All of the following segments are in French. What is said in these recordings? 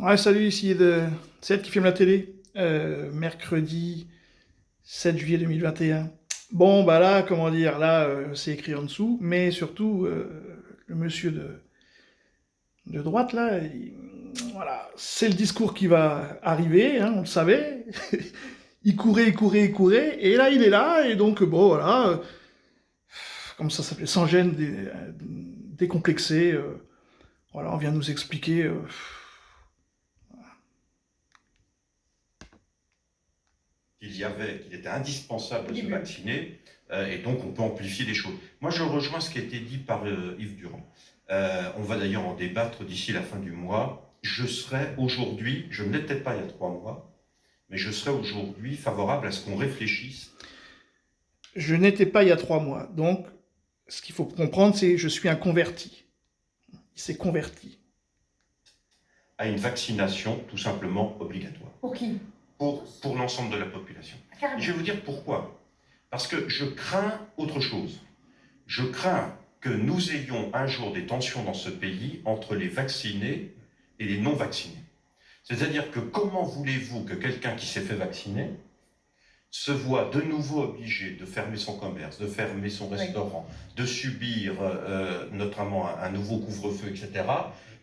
Ouais, salut, ici de Seth qui filme la télé. Mercredi 7 juillet 2021. Bon, bah là, comment dire, là, c'est écrit en dessous, mais surtout, le monsieur de droite, là, voilà, c'est le discours qui va arriver, hein, on le savait. Il courait, il courait, il courait, et là, il est là, et donc, bon, voilà, comme ça s'appelait, sans gêne, décomplexé, voilà, on vient nous expliquer. Qu'il était indispensable de se vacciner, et donc on peut amplifier les choses. Moi, je rejoins ce qui a été dit par Yves Durand. On va d'ailleurs en débattre d'ici la fin du mois. Je serais aujourd'hui, je ne l'étais pas il y a 3 mois, mais je serais aujourd'hui favorable à ce qu'on réfléchisse Je n'étais pas il y a 3 mois, donc ce qu'il faut comprendre, c'est que je suis un converti. Il s'est converti. à une vaccination tout simplement obligatoire. Pour qui? Pour l'ensemble de la population. Et je vais vous dire pourquoi. Parce que je crains autre chose. Je crains que nous ayons un jour des tensions dans ce pays entre les vaccinés et les non-vaccinés. C'est-à-dire que comment voulez-vous que quelqu'un qui s'est fait vacciner se voit de nouveau obligé de fermer son commerce, de fermer son restaurant, de subir notamment un nouveau couvre-feu, etc.,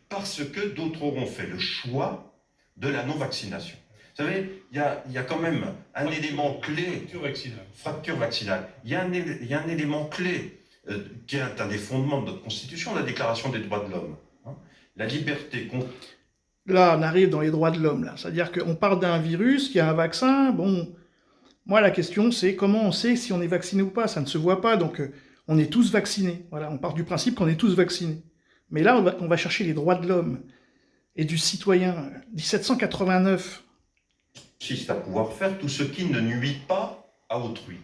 parce que d'autres auront fait le choix de la non-vaccination. Vous savez, il y a quand même un élément clé. Fracture vaccinale. Il y a un élément clé qui est un des fondements de notre Constitution, la Déclaration des droits de l'homme. Hein. La liberté contre... Là, on arrive dans les droits de l'homme, là. C'est-à-dire qu'on parle d'un virus, qui a un vaccin, bon... Moi, la question, c'est comment on sait si on est vacciné ou pas. Ça ne se voit pas, donc on est tous vaccinés. Voilà, on part du principe qu'on est tous vaccinés. Mais là, on va chercher les droits de l'homme et du citoyen. 1789. Consiste à pouvoir faire tout ce qui ne nuit pas à autrui.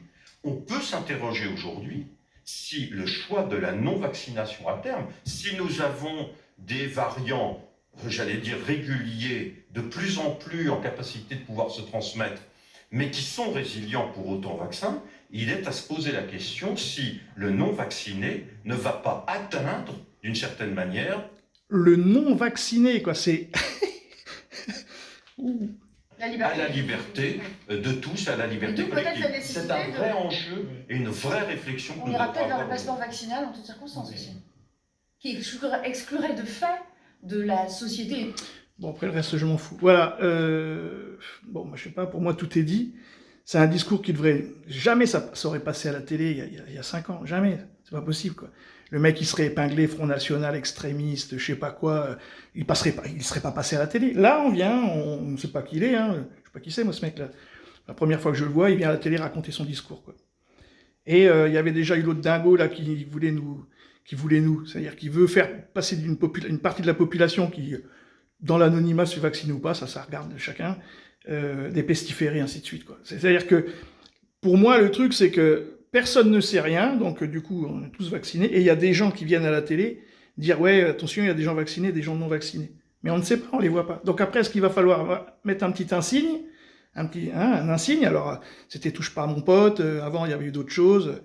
On peut s'interroger aujourd'hui si le choix de la non-vaccination à terme, si nous avons des variants, j'allais dire réguliers, de plus en plus en capacité de pouvoir se transmettre, mais qui sont résilients pour autant vaccin, il est à se poser la question si le non-vacciné ne va pas atteindre, d'une certaine manière, le non-vacciné, quoi, c'est... à la liberté de tous, à la liberté collective. C'est un vrai enjeu et une vraie réflexion. On ira peut-être vers le passeport vaccinal en toutes circonstances aussi, qui exclurait de fait de la société. Bon, après le reste, je m'en fous. Voilà. Bon, moi, je sais pas, pour moi, tout est dit. C'est un discours qui devrait... Jamais ça aurait passé à la télé il y a 5 ans. Jamais. C'est pas possible, quoi. Le mec, il serait épinglé, Front National, extrémiste, je sais pas quoi. Il serait pas passé à la télé. Là, on vient, on ne sait pas qui il est, hein. Je sais pas qui c'est, moi, ce mec-là. La première fois que je le vois, il vient à la télé raconter son discours, quoi. Et il y avait déjà eu l'autre dingo, là, qui voulait nous... C'est-à-dire qu'il veut faire passer une partie de la population qui... dans l'anonymat, se fait vacciner ou pas, ça regarde chacun, des pestiférés, ainsi de suite, quoi. C'est-à-dire que, pour moi, le truc, c'est que personne ne sait rien, donc du coup, on est tous vaccinés, et il y a des gens qui viennent à la télé dire « Ouais, attention, il y a des gens vaccinés, des gens non vaccinés ». Mais on ne sait pas, on les voit pas. Donc après, est-ce qu'il va falloir mettre un petit insigne, un insigne, alors, c'était « Touche pas à mon pote », avant, il y avait eu d'autres choses,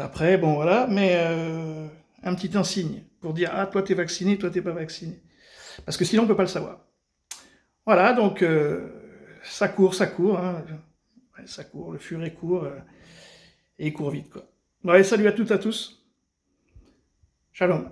après, bon, voilà, mais un petit insigne, pour dire « Ah, toi, t'es vacciné, toi, t'es pas vacciné ». Parce que sinon, on ne peut pas le savoir. Voilà, donc, ça court, hein. Ouais, ça court, le furet court, et il court vite, quoi. Bon, allez, salut à toutes, à tous. Shalom.